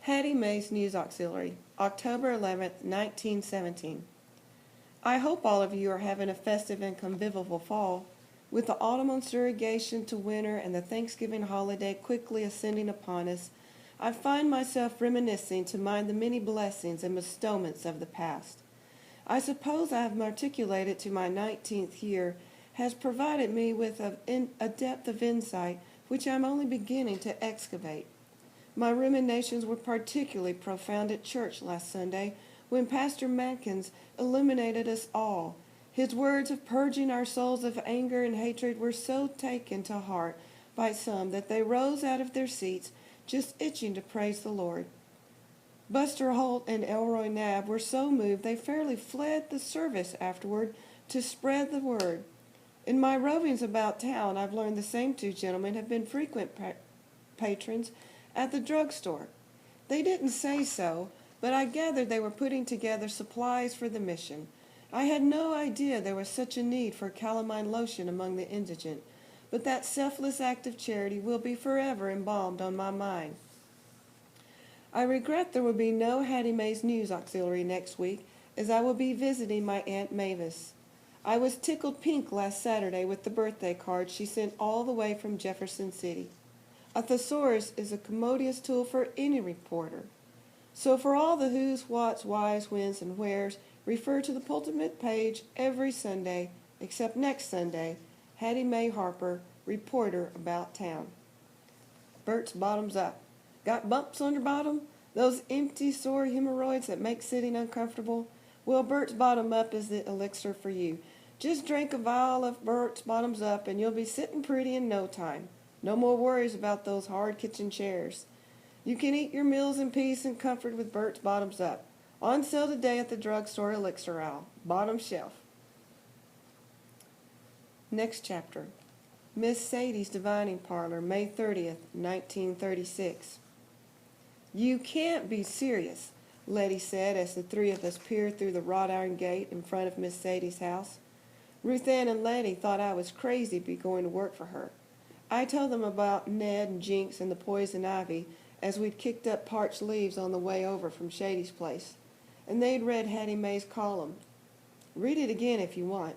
Hattie Mae's News Auxiliary, October 11th, 1917. I hope all of you are having a festive and convivial fall. With the autumn surrogation to winter and the Thanksgiving holiday quickly ascending upon us, I find myself reminiscing to mind the many blessings and bestowments of the past. I suppose I have articulated to my 19th year has provided me with a depth of insight which I am only beginning to excavate. My ruminations were particularly profound at church last Sunday when Pastor Mankins illuminated us all. His words of purging our souls of anger and hatred were so taken to heart by some that they rose out of their seats just itching to praise the Lord. Buster Holt and Elroy Knabb were so moved they fairly fled the service afterward to spread the word. In my rovings about town, I've learned the same two gentlemen have been frequent patrons at the drugstore. They didn't say so, but I gathered they were putting together supplies for the mission. I had no idea there was such a need for calamine lotion among the indigent, but that selfless act of charity will be forever embalmed on my mind. I regret there will be no Hattie Mae's News Auxiliary next week, as I will be visiting my Aunt Mavis. I was tickled pink last Saturday with the birthday card she sent all the way from Jefferson City. A thesaurus is a commodious tool for any reporter. So for all the who's, what's, whys, whens, and wheres, refer to the pulpit page every Sunday, except next Sunday, Hattie Mae Harper, reporter about town. Bert's bottoms up. Got bumps on your bottom? Those empty, sore hemorrhoids that make sitting uncomfortable? Well, Bert's Bottom Up is the elixir for you. Just drink a vial of Bert's Bottoms Up and you'll be sitting pretty in no time. No more worries about those hard kitchen chairs. You can eat your meals in peace and comfort with Bert's Bottoms Up. On sale today at the drugstore elixir aisle. Bottom shelf. Next chapter. Miss Sadie's Divining Parlor, May 30th, 1936. You can't be serious, Letty said as the three of us peered through the wrought iron gate in front of Miss Sadie's house. Ruth Ann and Letty thought I was crazy to be going to work for her. I told them about Ned and Jinx and the poison ivy as we'd kicked up parched leaves on the way over from Shady's place, and they'd read Hattie Mae's column. Read it again if you want.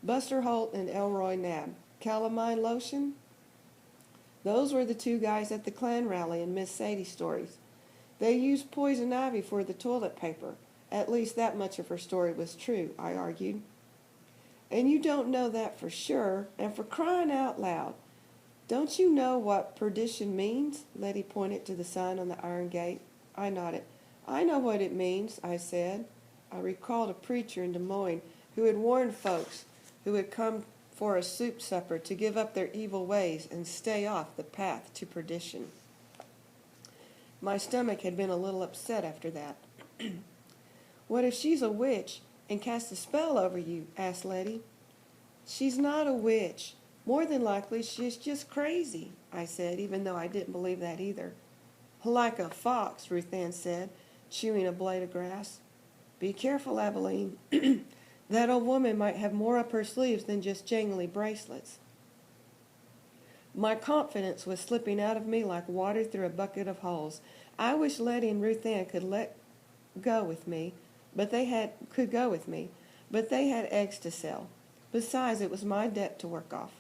Buster Holt and Elroy Knabb. Calamine lotion? Those were the two guys at the Klan rally in Miss Sadie's stories. They used poison ivy for the toilet paper. At least that much of her story was true, I argued. And you don't know that for sure, and for crying out loud. Don't you know what perdition means? Letty pointed to the sign on the iron gate. I nodded. I know what it means, I said. I recalled a preacher in Des Moines who had warned folks who had come for a soup supper to give up their evil ways and stay off the path to perdition. My stomach had been a little upset after that. What if she's a witch and casts a spell over you? Asked Letty. She's not a witch. More than likely she's just crazy, I said, even though I didn't believe that either. Like a fox, Ruth Ann said, chewing a blade of grass. Be careful, Abilene. That old woman might have more up her sleeves than just jangly bracelets. My confidence was slipping out of me like water through a bucket of holes. I wish Letty and Ruth Ann could go with me, but they had eggs to sell. Besides, it was my debt to work off.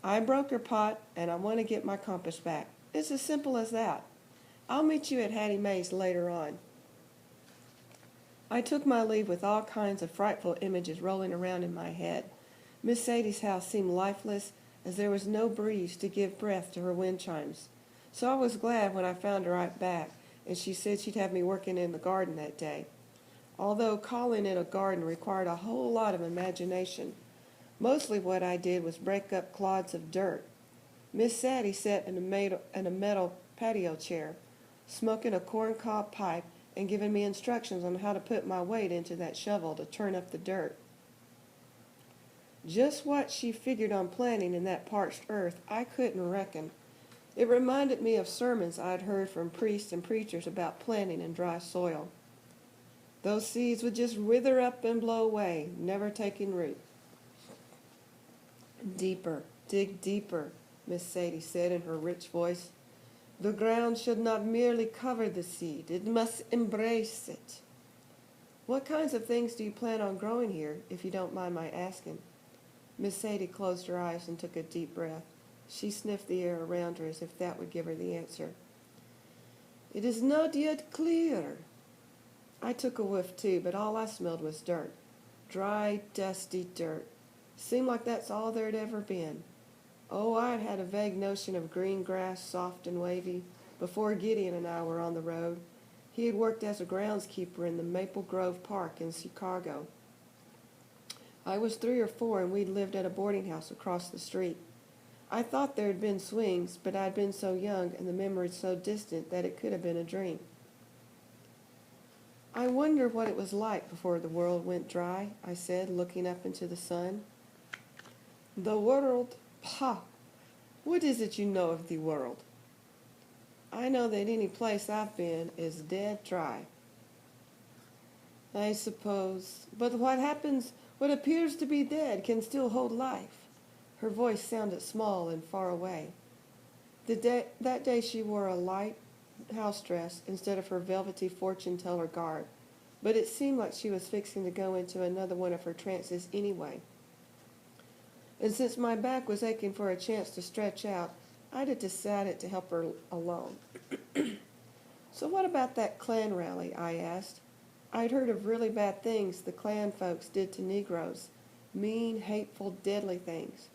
I broke her pot, and I want to get my compass back. It's as simple as that. I'll meet you at Hattie Mae's later on. I took my leave with all kinds of frightful images rolling around in my head. Miss Sadie's house seemed lifeless, as there was no breeze to give breath to her wind chimes. So I was glad when I found her right back, and she said she'd have me working in the garden that day. Although calling it a garden required a whole lot of imagination, mostly what I did was break up clods of dirt. Miss Sadie sat in a metal patio chair, smoking a corncob pipe and giving me instructions on how to put my weight into that shovel to turn up the dirt. Just what she figured on planting in that parched earth, I couldn't reckon. It reminded me of sermons I'd heard from priests and preachers about planting in dry soil. Those seeds would just wither up and blow away, never taking root. Deeper, dig deeper, Miss Sadie said in her rich voice. The ground should not merely cover the seed, it must embrace it. What kinds of things do you plan on growing here, if you don't mind my asking? Miss Sadie closed her eyes and took a deep breath. She sniffed the air around her as if that would give her the answer. It is not yet clear. I took a whiff too, but all I smelled was dirt. Dry, dusty dirt. Seemed like that's all there'd ever been. Oh, I'd had a vague notion of green grass, soft and wavy, before Gideon and I were on the road. He had worked as a groundskeeper in the Maple Grove Park in Chicago. I was 3 or 4, and we'd lived at a boarding house across the street. I thought there had been swings, but I'd been so young and the memories so distant that it could have been a dream. I wonder what it was like before the world went dry, I said, looking up into the sun. The world? Pah! What is it you know of the world? I know that any place I've been is dead dry. I suppose. But what appears to be dead can still hold life. Her voice sounded small and far away. That day she wore a light house dress instead of her velvety fortune-teller garb, but it seemed like she was fixing to go into another one of her trances anyway. And since my back was aching for a chance to stretch out, I'd have decided to help her along. So what about that Klan rally, I asked. I'd heard of really bad things the Klan folks did to Negroes. Mean, hateful, deadly things.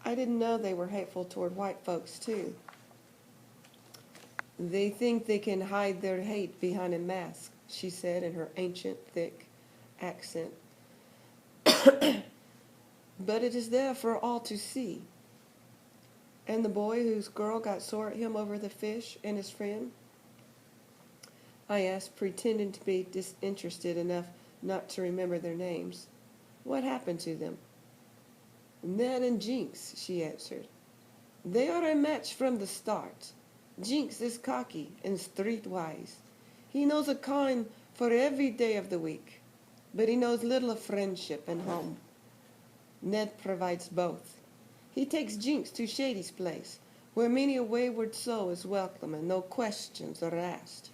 I didn't know they were hateful toward white folks, too. They think they can hide their hate behind a mask, she said in her ancient, thick accent. But it is there for all to see. And the boy whose girl got sore at him over the fish and his friend? I asked, pretending to be disinterested enough not to remember their names. What happened to them? Ned and Jinx, she answered. They are a match from the start. Jinx is cocky and streetwise. He knows a coin for every day of the week, but he knows little of friendship and home. Ned provides both. He takes Jinx to Shady's place, where many a wayward soul is welcome and no questions are asked.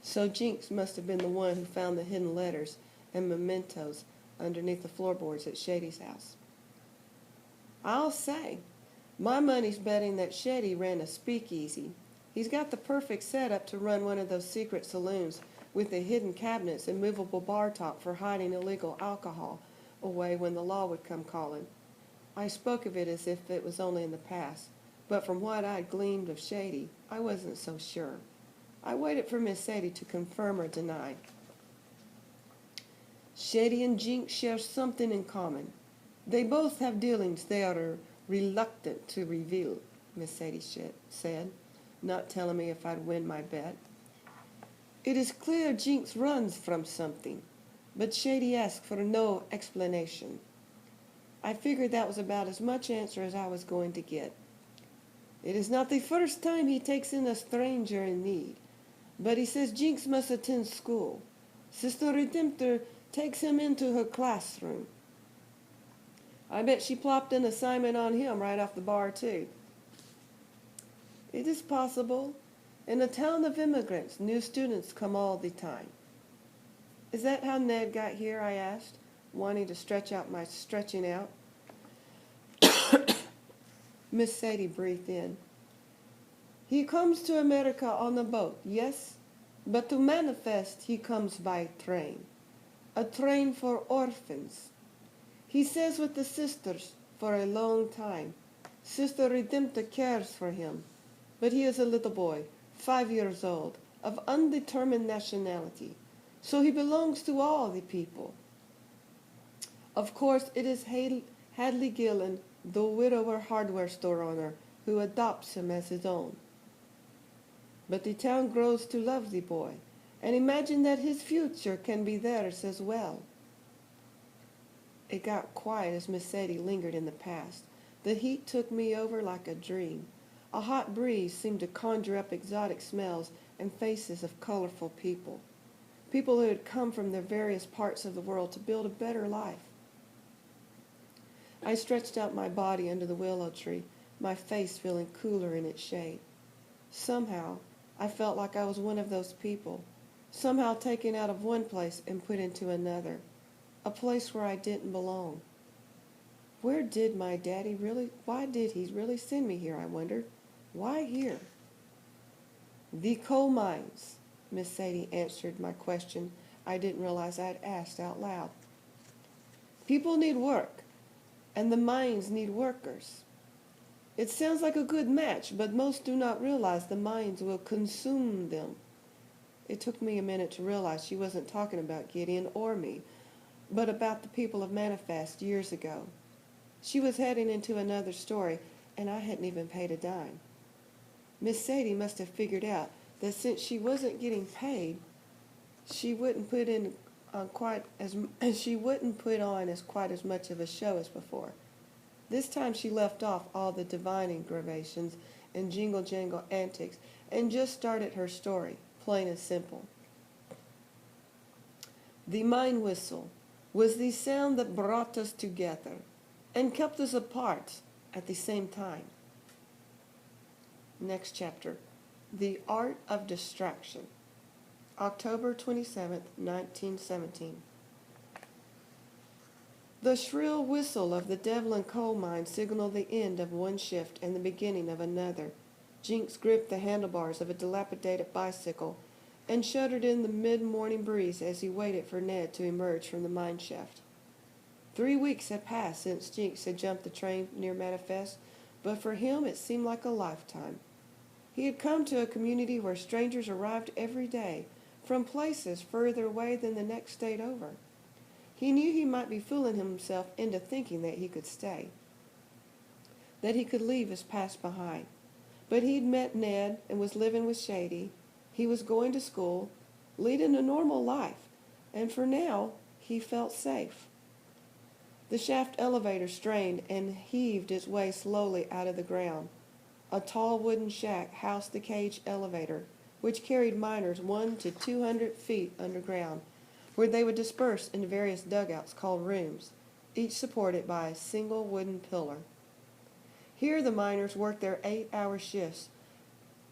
So Jinx must have been the one who found the hidden letters and mementos underneath the floorboards at Shady's house. I'll say, my money's betting that Shady ran a speakeasy. He's got the perfect setup to run one of those secret saloons with the hidden cabinets and movable bar top for hiding illegal alcohol away when the law would come calling. I spoke of it as if it was only in the past, but from what I'd gleaned of Shady, I wasn't so sure. I waited for Miss Sadie to confirm or deny. Shady and Jinx share something in common. They both have dealings they are reluctant to reveal, Miss Sadie said, not telling me if I'd win my bet. It is clear Jinx runs from something, but Shady asked for no explanation. I figured that was about as much answer as I was going to get. It is not the first time he takes in a stranger in need, but he says Jinx must attend school. Sister Redemptor takes him into her classroom. I bet she plopped an assignment on him right off the bar, too. It is possible. In a town of immigrants, new students come all the time. Is that how Ned got here, I asked, wanting to stretch out my stretching out. Miss Sadie breathed in. He comes to America on a boat, yes, but to manifest he comes by train. A train for orphans. He says with the sisters for a long time. Sister Redemptor cares for him, but he is a little boy, 5 years old, of undetermined nationality, so he belongs to all the people. Of course, it is Hadley Gillen, the widower hardware store owner, who adopts him as his own. But the town grows to love the boy, and imagine that his future can be theirs as well. It got quiet as Miss Sadie lingered in the past. The heat took me over like a dream. A hot breeze seemed to conjure up exotic smells and faces of colorful people. People who had come from their various parts of the world to build a better life. I stretched out my body under the willow tree, my face feeling cooler in its shade. Somehow, I felt like I was one of those people, somehow taken out of one place and put into another, a place where I didn't belong. Why did he really send me here, I wondered? Why here? The coal mines, Miss Sadie answered my question I didn't realize I had asked out loud. People need work, and the mines need workers. It sounds like a good match, but most do not realize the mines will consume them. It took me a minute to realize she wasn't talking about Gideon or me, but about the people of Manifest years ago. She was heading into another story, and I hadn't even paid a dime. Miss Sadie must have figured out that since she wasn't getting paid, she wouldn't put on quite as much of a show as before. This time she left off all the divining gravations and jingle-jangle antics and just started her story, plain and simple. The mine whistle was the sound that brought us together and kept us apart at the same time. Next chapter, The Art of Distraction, October 27th, 1917. The shrill whistle of the Devlin coal mine signaled the end of one shift and the beginning of another. Jinx gripped the handlebars of a dilapidated bicycle and shuddered in the mid-morning breeze as he waited for Ned to emerge from the mine shaft. 3 weeks had passed since Jinx had jumped the train near Manifest, but for him it seemed like a lifetime. He had come to a community where strangers arrived every day, from places further away than the next state over. He knew he might be fooling himself into thinking that he could stay, that he could leave his past behind. But he'd met Ned and was living with Shady. He was going to school, leading a normal life, and for now he felt safe. The shaft elevator strained and heaved its way slowly out of the ground. A tall wooden shack housed the cage elevator, which carried miners 100 to 200 feet underground, where they would disperse into various dugouts called rooms, each supported by a single wooden pillar. Here the miners worked their 8-hour shifts,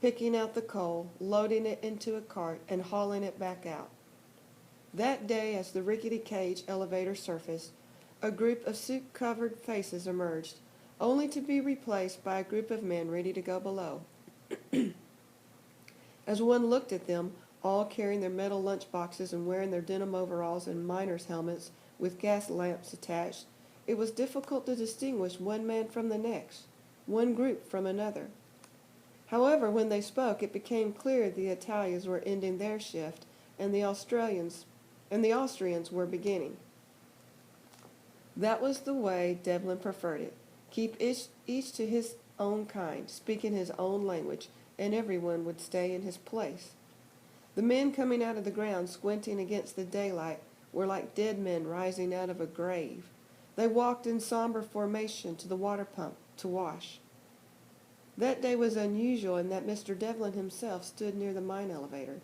picking out the coal, loading it into a cart, and hauling it back out. That day, as the rickety cage elevator surfaced, a group of soot-covered faces emerged, only to be replaced by a group of men ready to go below. As one looked at them, all carrying their metal lunch boxes and wearing their denim overalls and miners' helmets with gas lamps attached, it was difficult to distinguish one man from the next, one group from another. However, when they spoke, it became clear the Italians were ending their shift and the Austrians were beginning. That was the way Devlin preferred it. Keep each to his own kind, speaking his own language, and everyone would stay in his place. The men coming out of the ground, squinting against the daylight, were like dead men rising out of a grave. They walked in somber formation to the water pump to wash. That day was unusual in that Mr. Devlin himself stood near the mine elevator.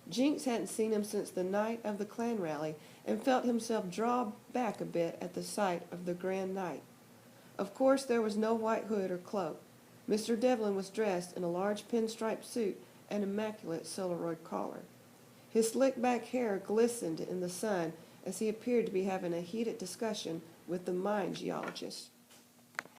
Jinx hadn't seen him since the night of the Klan rally and felt himself draw back a bit at the sight of the grand night. Of course, there was no white hood or cloak. Mr. Devlin was dressed in a large pinstripe suit and immaculate Celluloid collar. His slick-back hair glistened in the sun as he appeared to be having a heated discussion with the mine geologist.